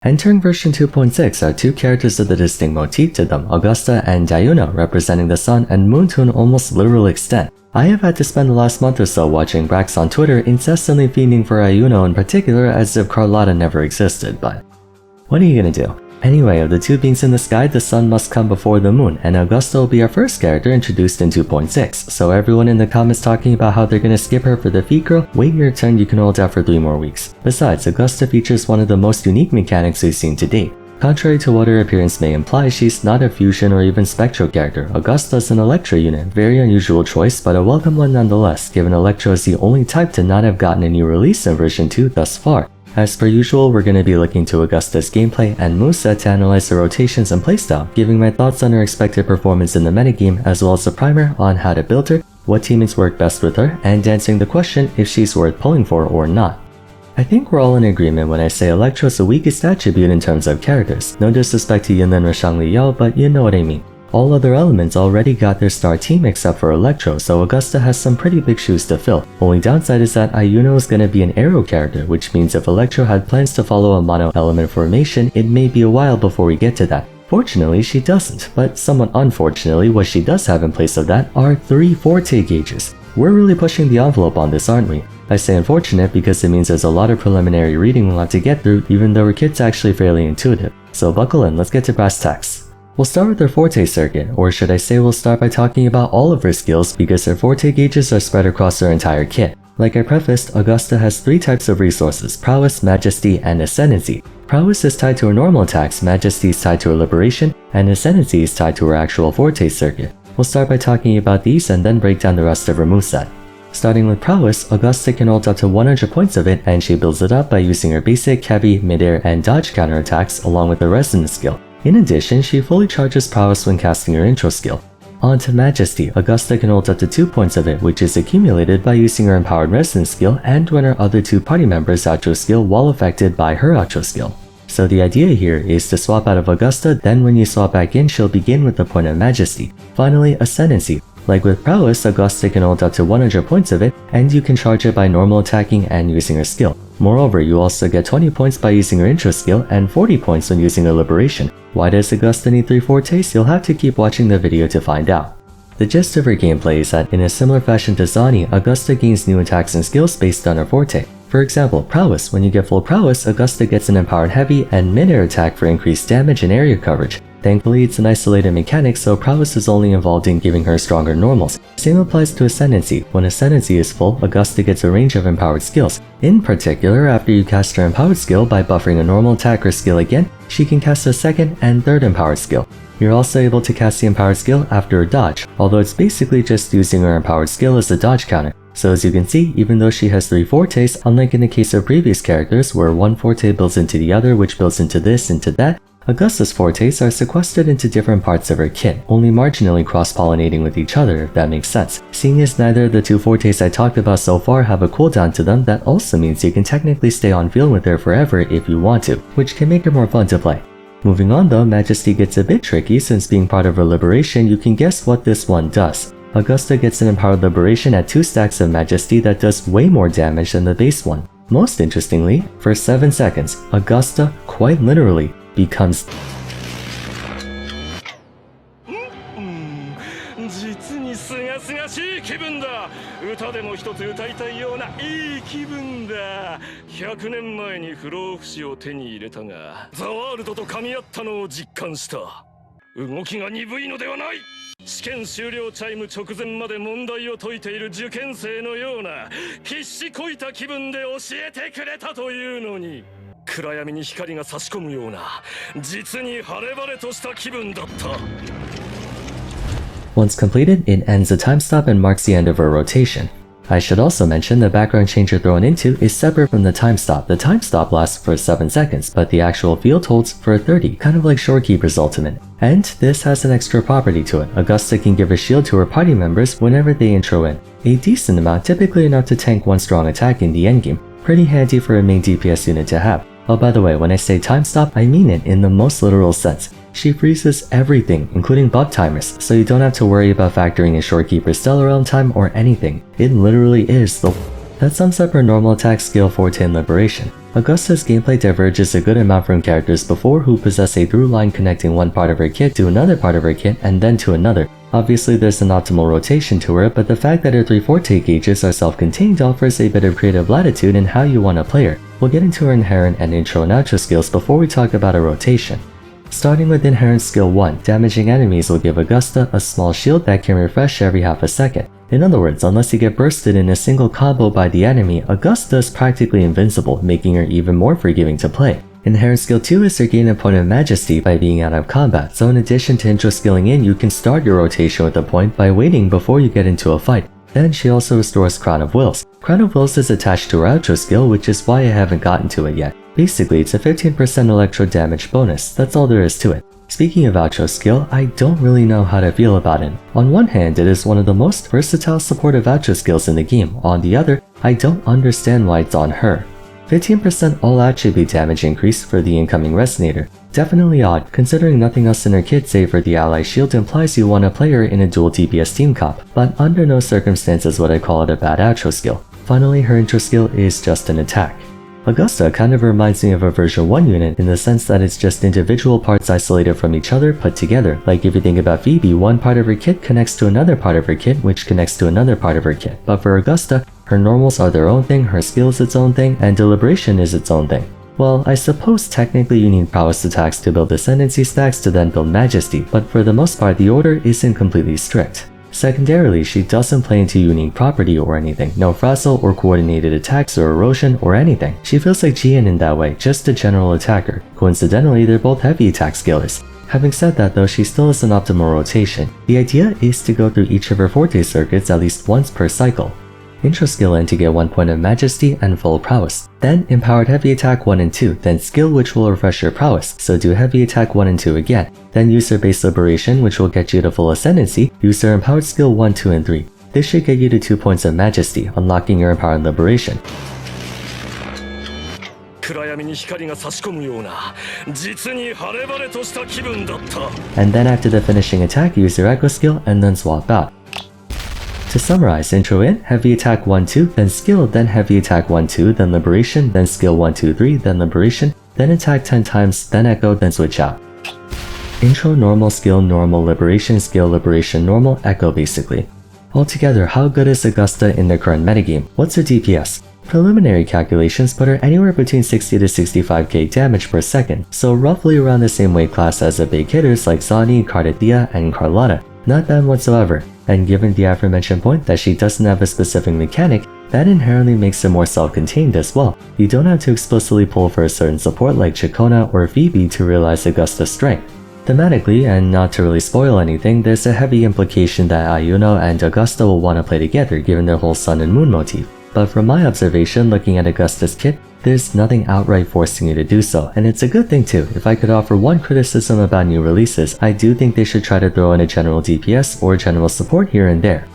Entering version 2.6 are two characters with a distinct motif to them, Augusta and Diuna, representing the sun and moon to an almost literal extent. I have had to spend the last month or so watching Brax on Twitter incessantly fiending for Ayuno in particular as if Carlotta never existed, but what are you gonna do? Anyway, of the two beings in the sky, the sun must come before the moon, and Augusta will be our first character introduced in 2.6, so everyone in the comments talking about how they're gonna skip her for the feet girl, wait your turn, you can hold out for 3 more weeks. Besides, Augusta features one of the most unique mechanics we've seen to date. Contrary to what her appearance may imply, she's not a fusion or even spectral character. Augusta's an Electro unit, very unusual choice, but a welcome one nonetheless, given Electro is the only type to not have gotten a new release in version 2 thus far. As per usual, we're going to be looking to Augusta's gameplay and moveset to analyze her rotations and playstyle, giving my thoughts on her expected performance in the metagame, as well as a primer on how to build her, what teammates work best with her, and answering the question if she's worth pulling for or not. I think we're all in agreement when I say Electro's the weakest attribute in terms of characters. No disrespect to Yinlin or Shangli Yao, but you know what I mean. All other elements already got their star team except for Electro, so Augusta has some pretty big shoes to fill. Only downside is that Ayuno is gonna be an arrow character, which means if Electro had plans to follow a mono-element formation, it may be a while before we get to that. Fortunately, she doesn't, but somewhat unfortunately, what she does have in place of that are 3 Forte gauges. We're really pushing the envelope on this, aren't we? I say unfortunate because it means there's a lot of preliminary reading we'll have to get through, even though her kit's actually fairly intuitive. So buckle in, let's get to brass tacks. We'll start with her Forte circuit, or should I say we'll start by talking about all of her skills because her Forte gauges are spread across her entire kit. Like I prefaced, Augusta has 3 types of resources: Prowess, Majesty, and Ascendancy. Prowess is tied to her normal attacks, Majesty is tied to her Liberation, and Ascendancy is tied to her actual Forte circuit. We'll start by talking about these and then break down the rest of her moveset. Starting with Prowess, Augusta can ult up to 100 points of it, and she builds it up by using her basic, heavy, midair, and dodge counterattacks along with her Resonance skill. In addition, she fully charges Prowess when casting her intro skill. On to Majesty, Augusta can ult up to 2 points of it, which is accumulated by using her Empowered Resonance skill and when her other 2 party members outro skill while affected by her outro skill. So the idea here is to swap out of Augusta, then when you swap back in, she'll begin with the point of Majesty. Finally, Ascendancy. Like with Prowess, Augusta can ult up to 100 points of it, and you can charge it by normal attacking and using her skill. Moreover, you also get 20 points by using her intro skill and 40 points when using her Liberation. Why does Augusta need 3 Fortes? You'll have to keep watching the video to find out. The gist of her gameplay is that in a similar fashion to Zani, Augusta gains new attacks and skills based on her Forte. For example, Prowess. When you get full Prowess, Augusta gets an Empowered Heavy and mid-air attack for increased damage and area coverage. Thankfully, it's an isolated mechanic, so Prowess is only involved in giving her stronger normals. Same applies to Ascendancy. When Ascendancy is full, Augusta gets a range of empowered skills. In particular, after you cast her empowered skill by buffering a normal attack or skill again, she can cast a second and third empowered skill. You're also able to cast the empowered skill after a dodge, although it's basically just using her empowered skill as a dodge counter. So as you can see, even though she has 3 Fortes, unlike in the case of previous characters where one Forte builds into the other which builds into this, into that, Augusta's Fortes are sequestered into different parts of her kit, only marginally cross-pollinating with each other if that makes sense. Seeing as neither of the 2 Fortes I talked about so far have a cooldown to them, that also means you can technically stay on field with her forever if you want to, which can make her more fun to play. Moving on though, Majesty gets a bit tricky since being part of her Liberation, you can guess what this one does. Augusta gets an Empowered Liberation at 2 stacks of Majesty that does way more damage than the base one. Most interestingly, for 7 seconds, Augusta, quite literally, becomes 実にすがすがしい気分だ。歌でも一つ歌いたいようないい気分だ。100年前に不老不死を手に入れたが、ザワールドと噛み合ったのを実感した。動きが鈍いのではない。試験終了チャイム直前まで問題を解いている受験生のような必死こいた気分で教えてくれたというのに。暗闇に光が差し込むような実に晴れ晴れとした気分だった。 Once completed, it ends the time stop and marks the end of her rotation. I should also mention the background change you're thrown into is separate from the time stop. The time stop lasts for 7 seconds, but the actual field holds for 30, kind of like Shorekeeper's ultimate. And this has an extra property to it. Augusta can give a shield to her party members whenever they intro in. A decent amount, typically enough to tank one strong attack in the endgame. Pretty handy for a main DPS unit to have. Oh, by the way, when I say time stop, I mean it in the most literal sense. She freezes everything, including buff timers, so you don't have to worry about factoring in Shorekeeper's Stellar Realm time or anything. It literally is the That sums up her normal attack, skill, Forte, and liberation. Augusta's gameplay diverges a good amount from characters before who possess a through line connecting one part of her kit to another part of her kit and then to another. Obviously there's an optimal rotation to her, but the fact that her 3 Forte gauges are self-contained offers a bit of creative latitude in how you want to play her. We'll get into her inherent and intro and outro skills before we talk about her rotation. Starting with inherent skill 1, damaging enemies will give Augusta a small shield that can refresh every half a second. In other words, unless you get bursted in a single combo by the enemy, Augusta is practically invincible, making her even more forgiving to play. Inherent skill 2 is her gain a point of majesty by being out of combat, so in addition to intro skilling in, you can start your rotation with a point by waiting before you get into a fight. Then she also restores Crown of Wills. Crown of Wills is attached to her outro skill, which is why I haven't gotten to it yet. Basically, it's a 15% electro damage bonus, that's all there is to it. Speaking of outro skill, I don't really know how to feel about it. On one hand, it is one of the most versatile supportive outro skills in the game. On the other, I don't understand why it's on her. 15% all attribute damage increase for the incoming Resonator. Definitely odd, considering nothing else in her kit save for the ally shield implies you want to play her in a dual DPS team comp, but under no circumstances would I call it a bad outro skill. Finally, her intro skill is just an attack. Augusta kind of reminds me of a version 1 unit in the sense that it's just individual parts isolated from each other put together. Like if you think about Phoebe, one part of her kit connects to another part of her kit which connects to another part of her kit. But for Augusta, her normals are their own thing, her skill is its own thing, and deliberation is its own thing. Well, I suppose technically you need prowess attacks to build ascendancy stacks to then build majesty, but for the most part the order isn't completely strict. Secondarily, she doesn't play into unique property or anything, no frazzle or coordinated attacks or erosion or anything. She feels like Jian in that way, just a general attacker. Coincidentally, they're both heavy attack skillers. Having said that though, she still has an optimal rotation. The idea is to go through each of her Forte circuits at least once per cycle. Intro skill in to get 1 point of majesty and full prowess. Then empowered heavy attack 1 and 2, then skill which will refresh your prowess, so do heavy attack 1 and 2 again. Then use her base liberation which will get you to full ascendancy, use her empowered skill 1, 2, and 3. This should get you to 2 points of majesty, unlocking your empowered liberation. And then after the finishing attack, use your echo skill and then swap out. To summarize, intro in, heavy attack 1, 2, then skill, then heavy attack 1, 2, then liberation, then skill 1, 2, 3, then liberation, then attack 10 times, then echo, then switch out. Intro, normal, skill, normal, liberation, skill, liberation, normal, echo basically. Altogether, how good is Augusta in the current metagame? What's her DPS? Preliminary calculations put her anywhere between 60 to 65k damage per second, so roughly around the same weight class as the big hitters like Zani, Cardathea, and Carlotta. Not bad whatsoever. And given the aforementioned point that she doesn't have a specific mechanic, that inherently makes her more self-contained as well. You don't have to explicitly pull for a certain support like Chacona or Phoebe to realize Augusta's strength. Thematically, and not to really spoil anything, there's a heavy implication that Ayuno and Augusta will want to play together given their whole sun and moon motif. But from my observation looking at Augusta's kit, there's nothing outright forcing you to do so, and it's a good thing too. If I could offer one criticism about new releases, I do think they should try to throw in a general DPS or general support here and there.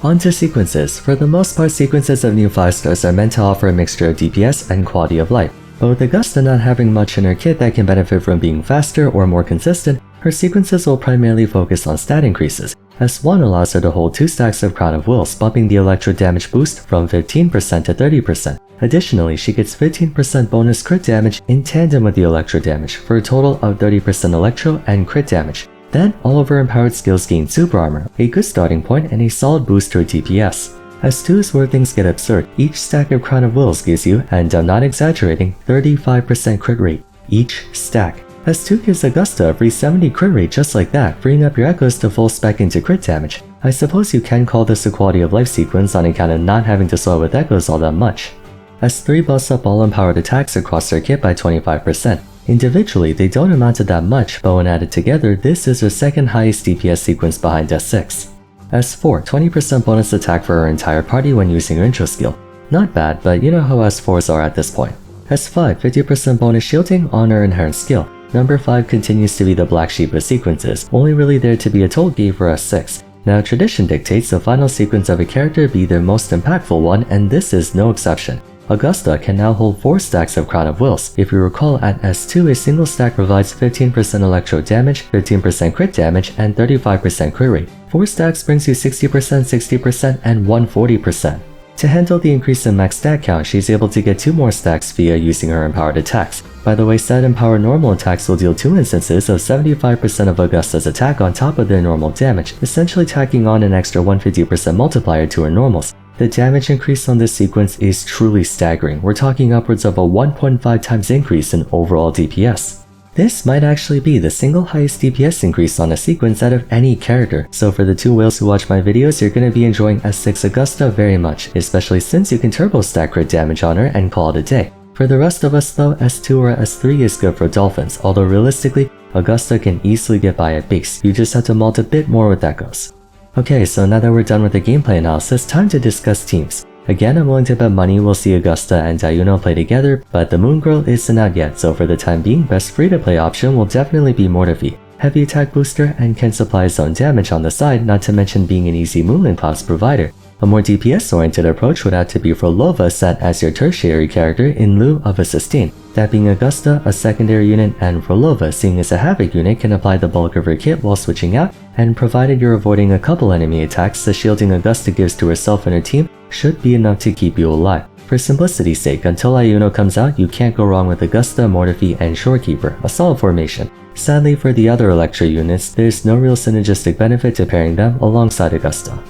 On to sequences. For the most part, sequences of new 5 stars are meant to offer a mixture of DPS and quality of life. But with Augusta not having much in her kit that can benefit from being faster or more consistent, her sequences will primarily focus on stat increases. S1 allows her to hold 2 stacks of Crown of Wills, bumping the electro damage boost from 15% to 30%. Additionally, she gets 15% bonus crit damage in tandem with the electro damage, for a total of 30% electro and crit damage. Then, all of her empowered skills gain super armor, a good starting point and a solid boost to her DPS. S2 is where things get absurd. Each stack of Crown of Wills gives you, and I'm not exaggerating, 35% crit rate. Each stack. S2 gives Augusta a free 70 crit rate just like that, freeing up your echoes to full spec into crit damage. I suppose you can call this a quality of life sequence on account of not having to sweat with echoes all that much. S3 buffs up all empowered attacks across her kit by 25%. Individually, they don't amount to that much, but when added together, this is her second highest DPS sequence behind S6. S4, 20% bonus attack for her entire party when using her intro skill. Not bad, but you know how S4s are at this point. S5, 50% bonus shielding on her inherent skill. Number 5 continues to be the black sheep of sequences, only really there to be a toll gate for S6. Now tradition dictates the final sequence of a character be their most impactful one, and this is no exception. Augusta can now hold 4 stacks of Crown of Wills. If you recall, at S2 a single stack provides 15% electro damage, 15% crit damage, and 35% crit rate. 4 stacks brings you 60%, 60%, and 140%. To handle the increase in max stat count, she's able to get 2 more stacks via using her empowered attacks. By the way, stat empowered normal attacks will deal 2 instances of 75% of Augusta's attack on top of their normal damage, essentially tacking on an extra 150% multiplier to her normals. The damage increase on this sequence is truly staggering. We're talking upwards of a 1.5 times increase in overall DPS. This might actually be the single highest DPS increase on a sequence out of any character, so for the 2 whales who watch my videos, you're going to be enjoying S6 Augusta very much, especially since you can turbo stack crit damage on her and call it a day. For the rest of us though, S2 or S3 is good for dolphins, although realistically, Augusta can easily get by at base. You just have to malt a bit more with Echoes. Okay, so now that we're done with the gameplay analysis, time to discuss teams. Again, I'm willing to bet money we'll see Augusta and Dayuno play together, but the Moon Girl isn't out yet, so for the time being, best free-to-play option will definitely be Mortifi. Heavy attack booster and can supply his own damage on the side, not to mention being an easy Moonlit class provider. A more DPS-oriented approach would have to be Frolova set as your tertiary character in lieu of a sustain, that being Augusta, a secondary unit, and Frolova, seeing as a Havoc unit, can apply the bulk of her kit while switching out, and provided you're avoiding a couple enemy attacks, the shielding Augusta gives to herself and her team should be enough to keep you alive. For simplicity's sake, until Ayuno comes out, you can't go wrong with Augusta, Mortifi, and Shorekeeper, a solid formation. Sadly, for the other Electro units, there's no real synergistic benefit to pairing them alongside Augusta.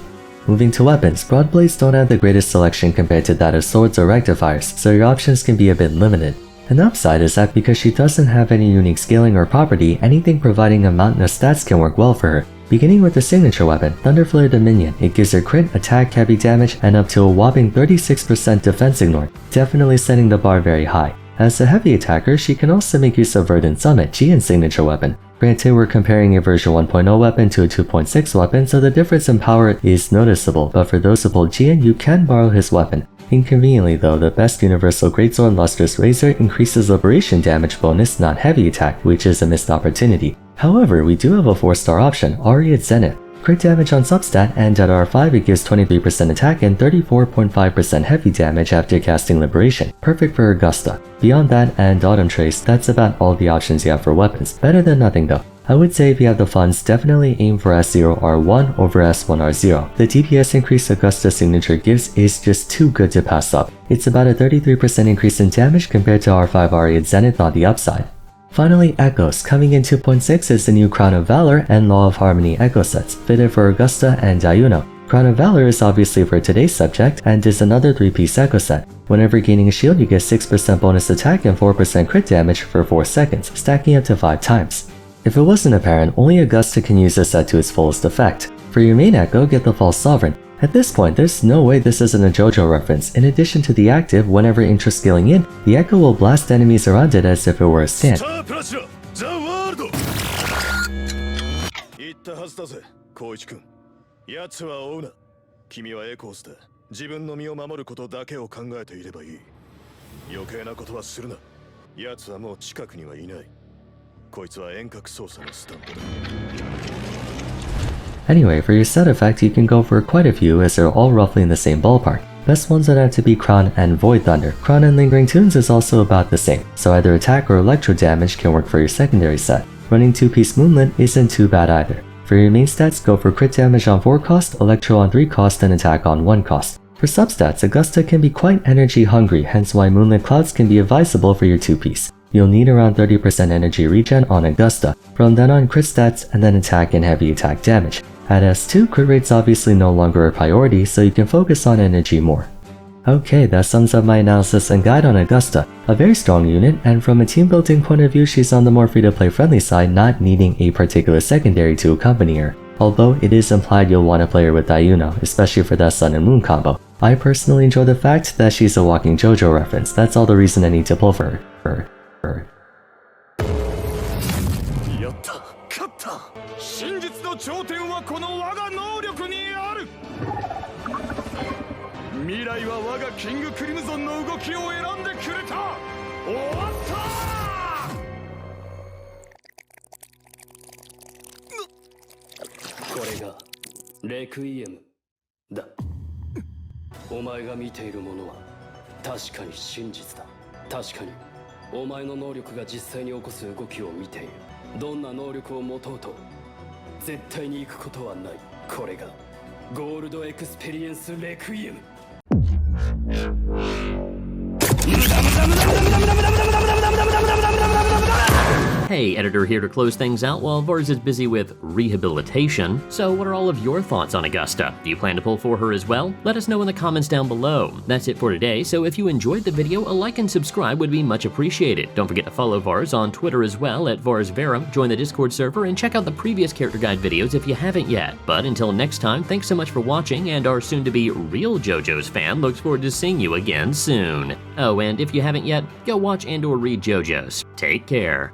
Moving to weapons, Broadblades don't have the greatest selection compared to that of swords or rectifiers, so your options can be a bit limited. An upside is that because she doesn't have any unique scaling or property, anything providing a mountain of stats can work well for her. Beginning with the signature weapon, Thunderflare Dominion, it gives her crit, attack, heavy damage, and up to a whopping 36% defense ignore, definitely setting the bar very high. As a heavy attacker, she can also make use of Verdant Summit, Jian's signature weapon. Granted, we're comparing a version 1.0 weapon to a 2.6 weapon, so the difference in power is noticeable, but for those who pull Jian, you can borrow his weapon. Inconveniently though, the best universal greatsword Lustrous Razor increases liberation damage bonus, not heavy attack, which is a missed opportunity. However, we do have a 4-star option, Ariad Zenith. Crit damage on substat, and at R5 it gives 23% attack and 34.5% heavy damage after casting Liberation, perfect for Augusta. Beyond that and Autumn Trace, that's about all the options you have for weapons, better than nothing though. I would say if you have the funds, definitely aim for S0R1 over S1R0. The DPS increase Augusta's signature gives is just too good to pass up. It's about a 33% increase in damage compared to R5 Ariad Zenith on the upside. Finally, Echoes, coming in 2.6 is the new Crown of Valor and Law of Harmony Echo sets, fitted for Augusta and Dayuno. Crown of Valor is obviously for today's subject and is another 3-piece Echo set. Whenever gaining a shield, you get 6% bonus attack and 4% crit damage for 4 seconds, stacking up to 5 times. If it wasn't apparent, only Augusta can use this set to its fullest effect. For your main Echo, get the False Sovereign. At this point, there's no way this isn't a JoJo reference. In addition to the active, whenever intra-scaling in, the Echo will blast enemies around it as if it were a stand. Anyway, for your set effect, you can go for quite a few as they're all roughly in the same ballpark. Best ones would have to be Crown and Void Thunder. Crown and Lingering Tunes is also about the same, so either attack or electro damage can work for your secondary set. Running 2-piece Moonlit isn't too bad either. For your main stats, go for crit damage on 4 cost, electro on 3 cost, and attack on 1 cost. For substats, Augusta can be quite energy hungry, hence why Moonlit Clouds can be advisable for your 2-piece. You'll need around 30% energy regen on Augusta, from then on crit stats and then attack and heavy attack damage. At S2, crit rate's obviously no longer a priority, so you can focus on energy more. Okay, that sums up my analysis and guide on Augusta. A very strong unit, and from a team building point of view, she's on the more free-to-play friendly side, not needing a particular secondary to accompany her. Although it is implied you'll want to play her with Dayuno, especially for that Sun and Moon combo. I personally enjoy the fact that she's a walking JoJo reference. That's all the reason I need to pull for her. Requiem だ。お前が見ているものは確かに真実だ。確かにお前の能力が実際に起こす動きを見ている。どんな能力を持とうと絶対に行くことはない。これがゴールドエクスペリエンスレクイエム。Hey, editor here to close things out while Vars is busy with rehabilitation. So what are all of your thoughts on Augusta? Do you plan to pull for her as well? Let us know in the comments down below. That's it for today, so if you enjoyed the video, a like and subscribe would be much appreciated. Don't forget to follow Vars on Twitter as well at VarsVera, join the Discord server, and check out the previous character guide videos if you haven't yet. But until next time, thanks so much for watching, and our soon-to-be real JoJo's fan looks forward to seeing you again soon. Oh, and if you haven't yet, go watch and/or read JoJo's. Take care.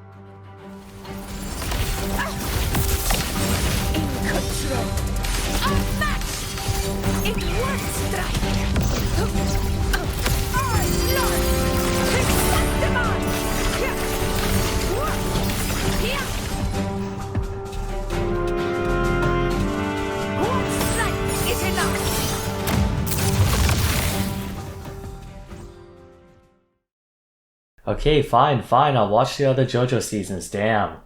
Okay, fine, I'll watch the other JoJo seasons, damn.